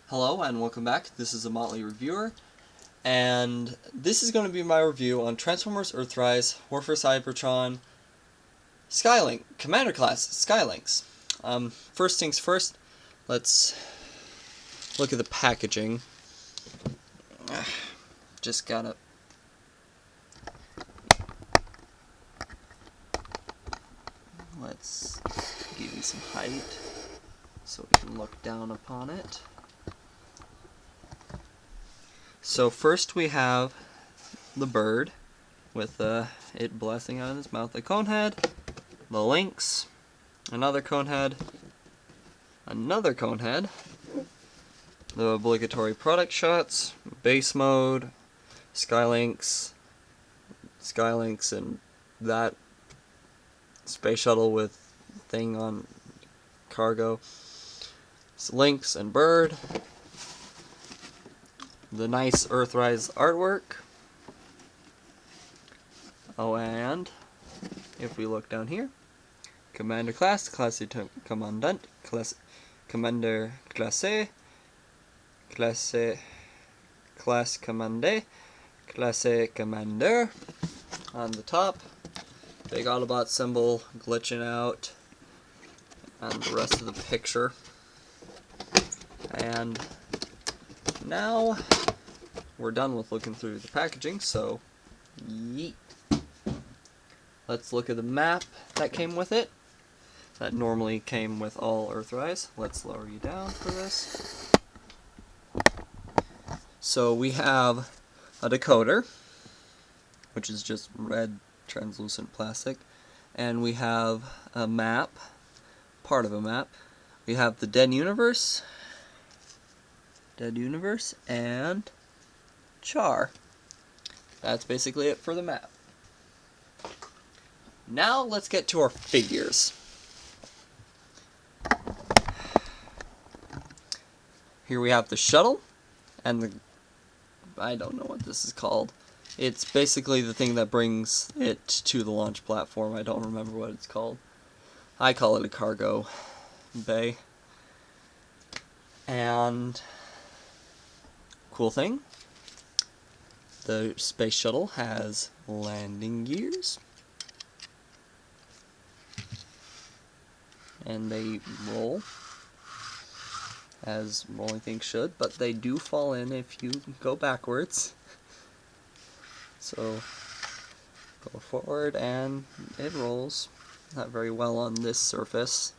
Hello and welcome back. This is a Motley Reviewer, and this is going to be my review on Transformers Earthrise, Warfare Cybertron, SkyLynx, Commander Class, SkyLynx. First things first, let's look at the packaging. Just gotta... Let's give you some height so we can look down upon it. So first we have the bird with it blasting out of his mouth, the Conehead, the Lynx, another Conehead, the obligatory product shots, base mode, SkyLynx, and that space shuttle with thing on cargo. It's Lynx and bird. The nice Earthrise artwork. Oh, and if we look down here, Commander Class, Classe Commandant, Commander Classe, Class Commande, Classe Commander on the top. Big Autobot symbol glitching out, and the rest of the picture. And now we're done with looking through the packaging, so yeet. Let's look at the map that came with it. That normally came with all Earthrise. Let's lower you down for this. So we have a decoder, which is just red translucent plastic, and we have a map, part of a map. We have the Dead Universe, and Char. That's basically it for the map. Now let's get to our figures. Here we have the shuttle, and the... I don't know what this is called. It's basically the thing that brings it to the launch platform. I don't remember what it's called. I call it a cargo bay. And cool thing, the space shuttle has landing gears, and they roll as rolling things should, but they do fall in if you go backwards. So go forward and it rolls. Not very well on this surface,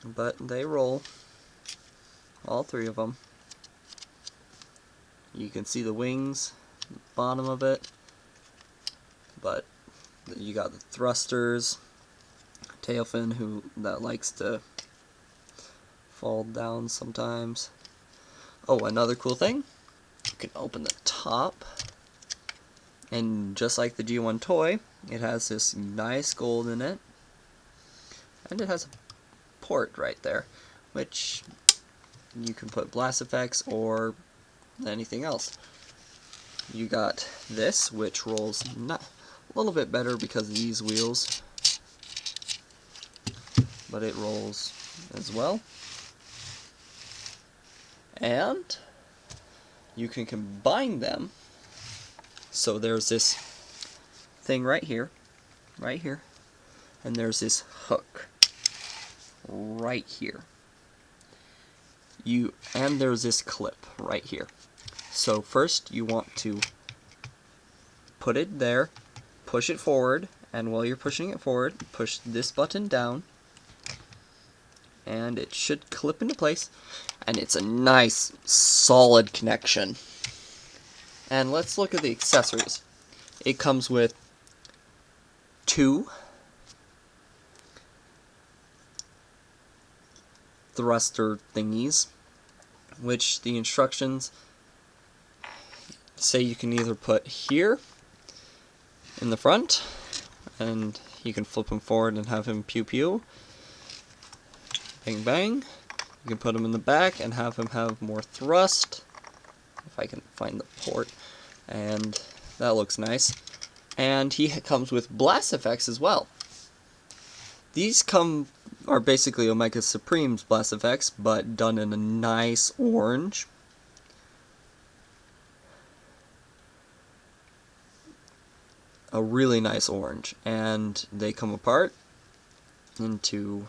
but they roll, all three of them. You can see the wings, bottom of it, but you got the thrusters, tail fin that likes to fall down sometimes. Oh, another cool thing, you can open the top, and just like the G1 toy, it has this nice gold in it, and it has a port right there, which you can put blast effects or anything else. You got this, which rolls a little bit better because of these wheels, but it rolls as well. And you can combine them. So there's this thing right here, and there's this hook right here. And there's this clip right here. So first you want to put it there, push it forward, and while you're pushing it forward, push this button down, and it should clip into place, and it's a nice solid connection. And let's look at the accessories. It comes with 2 thruster thingies, which the instructions say you can either put here in the front, and you can flip him forward and have him pew pew, bang bang. You can put him in the back and have him have more thrust, if I can find the port, and that looks nice. And he comes with blast effects as well. These come are basically Omega Supreme's blast effects, but done in a nice orange. A really nice orange, and they come apart into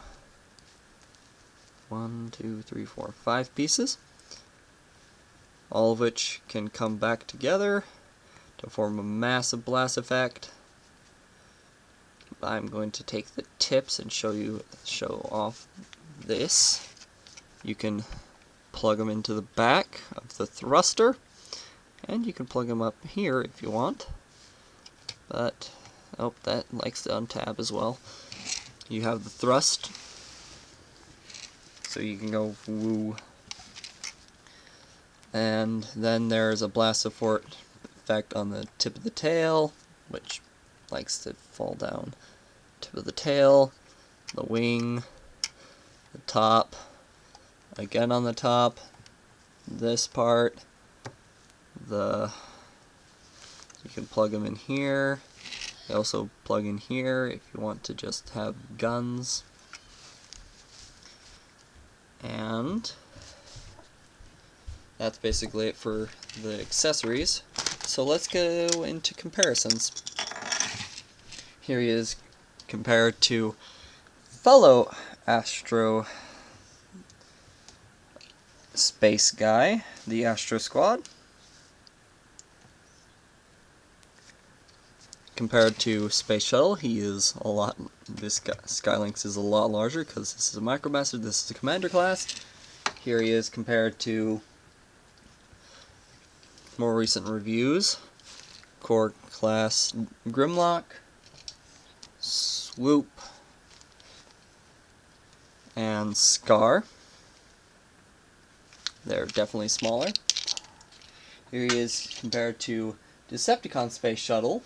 5 pieces, all of which can come back together to form a massive blast effect. I'm going to take the tips and show off this. You can plug them into the back of the thruster, and you can plug them up here if you want. But, oh, that likes to untab as well. You have the thrust, so you can go woo. And then there's a blast support effect on the tip of the tail, which likes to fall down. Tip of the tail, the wing, the top, again on the top, this part, you can plug them in here. You also plug in here if you want to just have guns. And that's basically it for the accessories. So let's go into comparisons. Here he is compared to fellow Astro Space guy, the Astro Squad. Compared to Space Shuttle, this guy, SkyLynx is a lot larger because this is a Micromaster, this is a Commander class. Here he is compared to more recent reviews. Core class Grimlock, Swoop, and Scar. They're definitely smaller. Here he is compared to Decepticon Space Shuttle.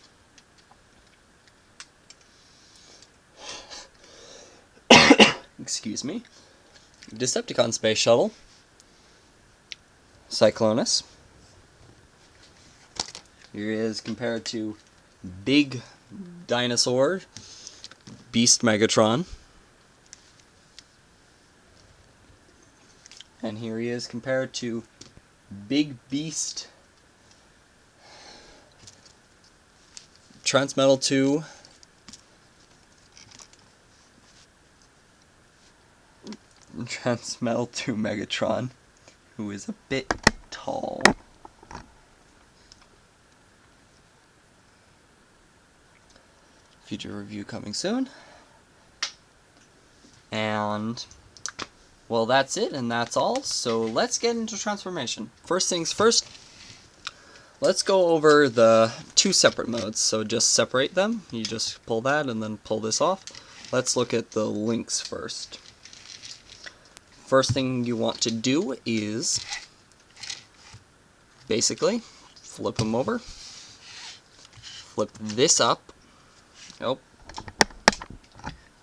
Excuse me. Decepticon Space Shuttle. Cyclonus. Here he is compared to Big Dinosaur Beast Megatron. And here he is compared to Big Beast Transmetal 2 Megatron, who is a bit tall. Future review coming soon. And, well, that's it, and that's all. So let's get into transformation. First things first, let's go over the 2 separate modes. So just separate them. You just pull that and then pull this off. Let's look at the links first. First thing you want to do is basically flip them over. Flip this up. Nope.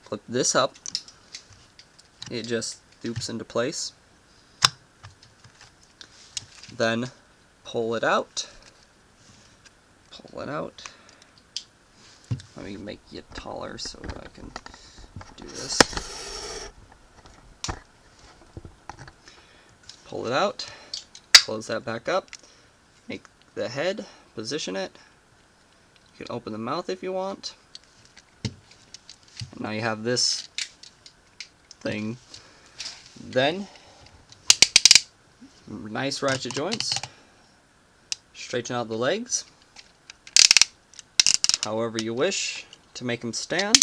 Flip this up. It just scoops into place. Then pull it out. Pull it out. Let me make it taller so I can do this. Pull it out. Close that back up. Make the head. Position it. You can open the mouth if you want. And now you have this thing. Then, nice ratchet joints. Straighten out the legs however you wish to make them stand.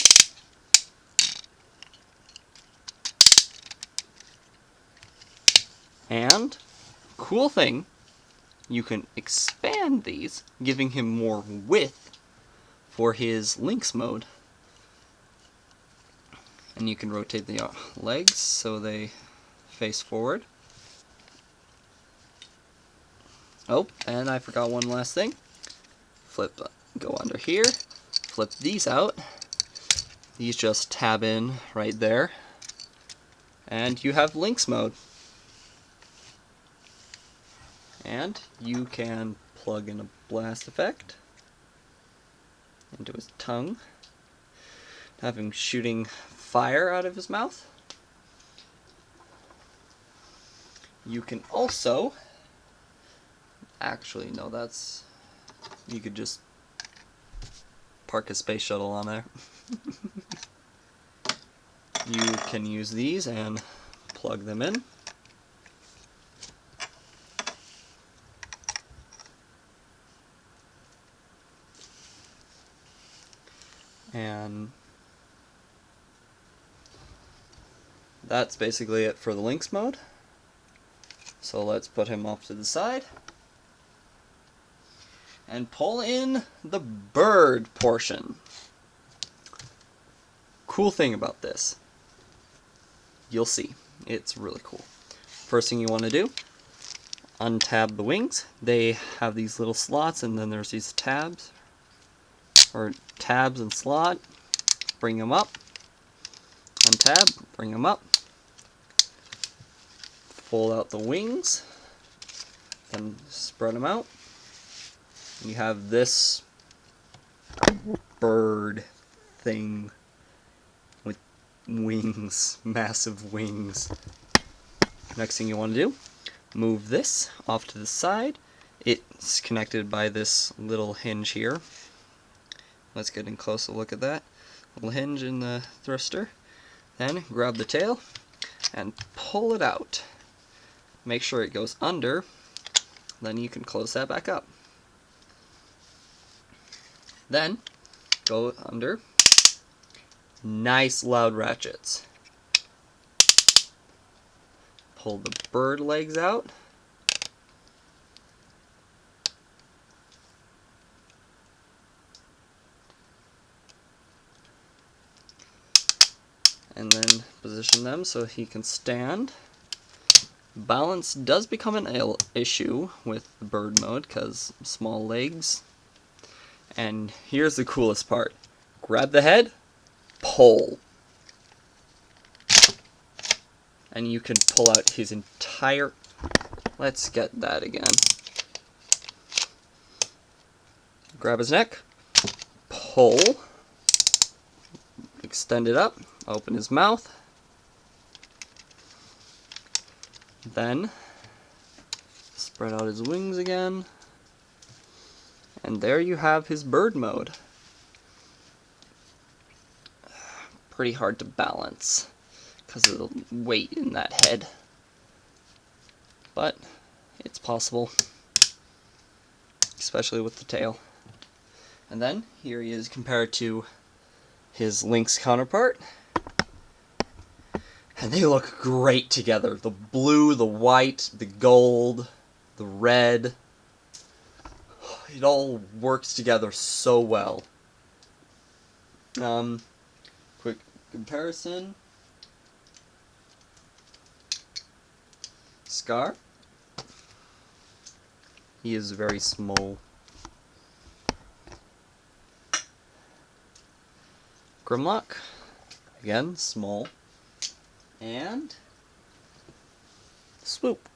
And, cool thing, you can expand these, giving him more width for his Lynx mode. And you can rotate the legs so they face forward. Oh, and I forgot one last thing. Go under here, flip these out. These just tab in right there. And you have Lynx mode. And you can plug in a blast effect into his tongue, have him shooting fire out of his mouth. You can also, actually no, you could just park a space shuttle on there. You can use these and plug them in. And that's basically it for the Lynx mode. So let's put him off to the side and pull in the bird portion. Cool thing about this, you'll see, it's really cool. First thing you want to do, untab the wings. They have these little slots, and then there's these tabs, or tabs and slot. Bring them up, untab, bring them up, fold out the wings, then spread them out. You have this bird thing with wings, massive wings. Next thing you want to do, move this off to the side. It's connected by this little hinge here. Let's get a closer look at that. Little hinge in the thruster. Then grab the tail and pull it out. Make sure it goes under, then you can close that back up. Then go under. Nice loud ratchets. Pull the bird legs out. And then position them so he can stand. Balance does become an issue with the bird mode because small legs. And here's the coolest part. Grab the head, pull. And you can pull out his entire... Let's get that again. Grab his neck, pull, extend it up, open his mouth, then spread out his wings again, and there you have his bird mode. Pretty hard to balance because of the weight in that head, but it's possible, especially with the tail. And then here he is compared to his Lynx counterpart, and they look great together. The blue, the white, the gold, the red, it all works together so well. Quick comparison. Scar. He is very small. Grimlock. Again, small. And Swoop.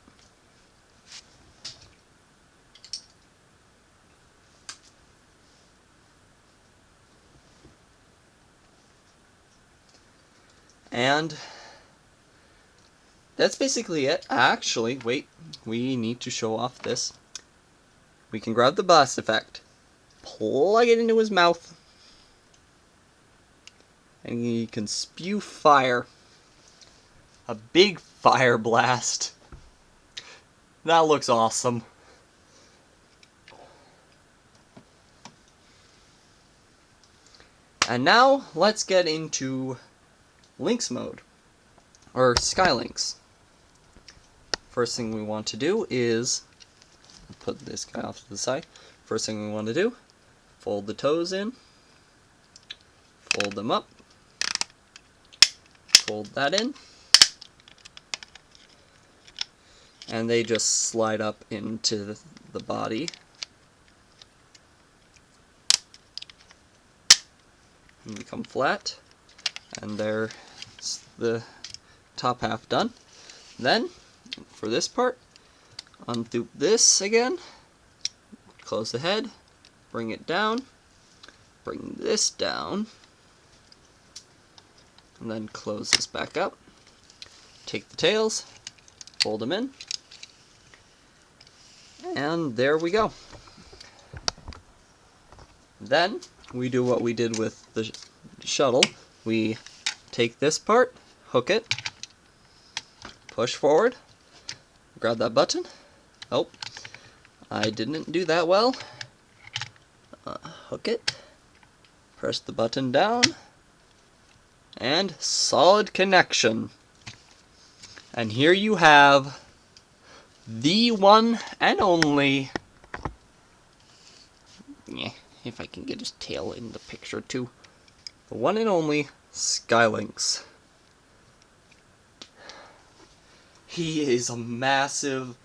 And that's basically it. Actually, wait, we need to show off this. We can grab the blast effect, plug it into his mouth, and he can spew fire. A big fire blast. That looks awesome. And now, let's get into Lynx mode, or SkyLynx. First thing we want to do is put this guy off to the side. First thing we want to do, fold the toes in, fold them up, fold that in, and they just slide up into the body. And become flat, and there's the top half done. Then, for this part, undo this again, close the head, bring it down, bring this down, and then close this back up. Take the tails, fold them in, And there we go. Then we do what we did with the shuttle. We take this part, hook it, push forward, grab that button. Oh, I didn't do that well. Hook it, press the button down, and solid connection. And here you have the one and only, if I can get his tail in the picture too, the one and only SkyLynx. He is a massive,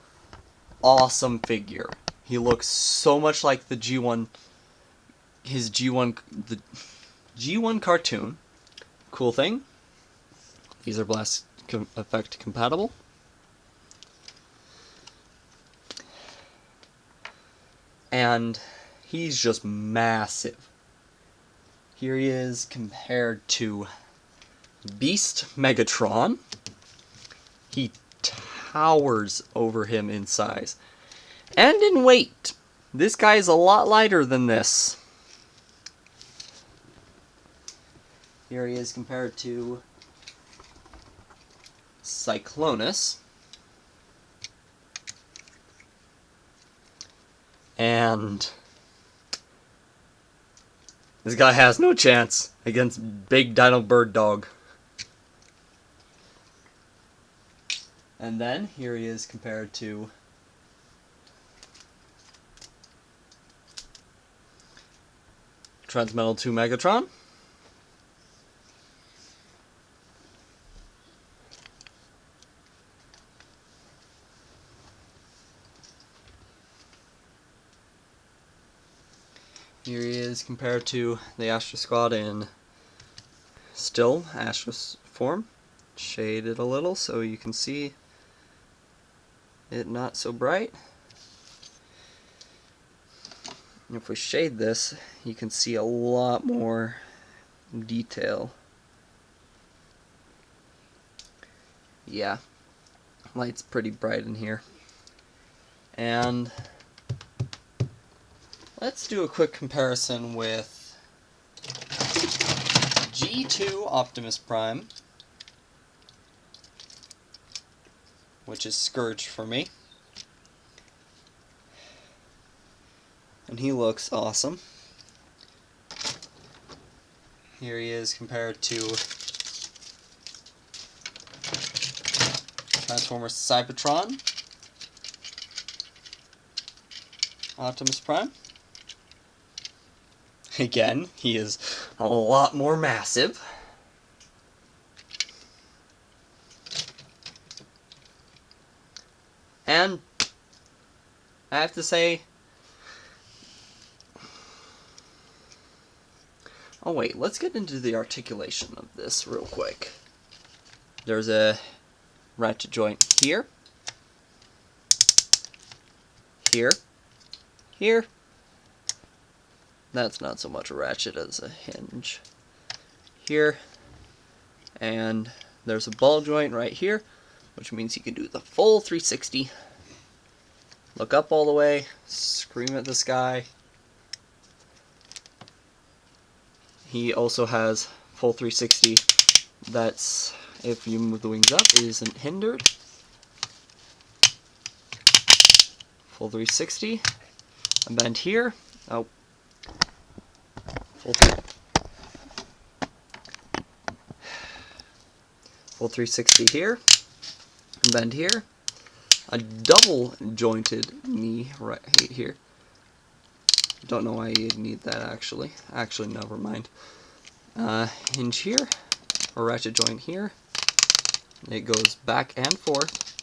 awesome figure. He looks so much like the G1, the G1 cartoon. Cool thing, these are blast effect compatible. And he's just massive. Here he is compared to Beast Megatron. He towers over him in size. And in weight. This guy is a lot lighter than this. Here he is compared to Cyclonus. And this guy has no chance against Big Dino Bird Dog. And then here he is compared to Transmetal 2 Megatron. Here he is compared to the Astra Squad in still Astra's form. Shade it a little so you can see it not so bright. And if we shade this, you can see a lot more detail. Yeah, light's pretty bright in here. And let's do a quick comparison with G2 Optimus Prime, which is Scourge for me. And he looks awesome. Here he is compared to Transformers Cybertron, Optimus Prime. Again, he is a lot more massive. And I have to say, oh wait, let's get into the articulation of this real quick. There's a ratchet joint here, here, here. That's not so much a ratchet as a hinge. Here, and there's a ball joint right here, which means you can do the full 360. Look up all the way, scream at the sky. He also has full 360. That's, if you move the wings up, it isn't hindered. Full 360. A bend here. Oh. Full 360 here, bend here, a double jointed knee right here. Don't know why you'd need that actually. Actually, never mind. Hinge here, a ratchet joint here. It goes back and forth.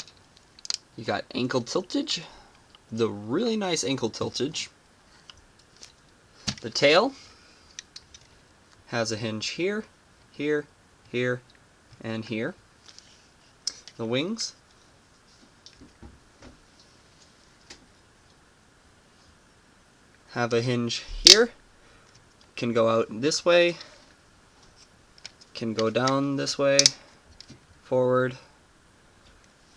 You got ankle tiltage, the really nice ankle tiltage. The tail has a hinge here, here, here, and here. The wings have a hinge here, can go out this way, can go down this way, forward,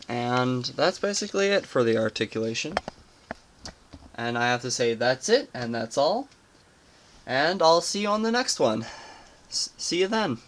and that's basically it for the articulation. And I have to say that's it, and that's all. And I'll see you on the next one. See you then.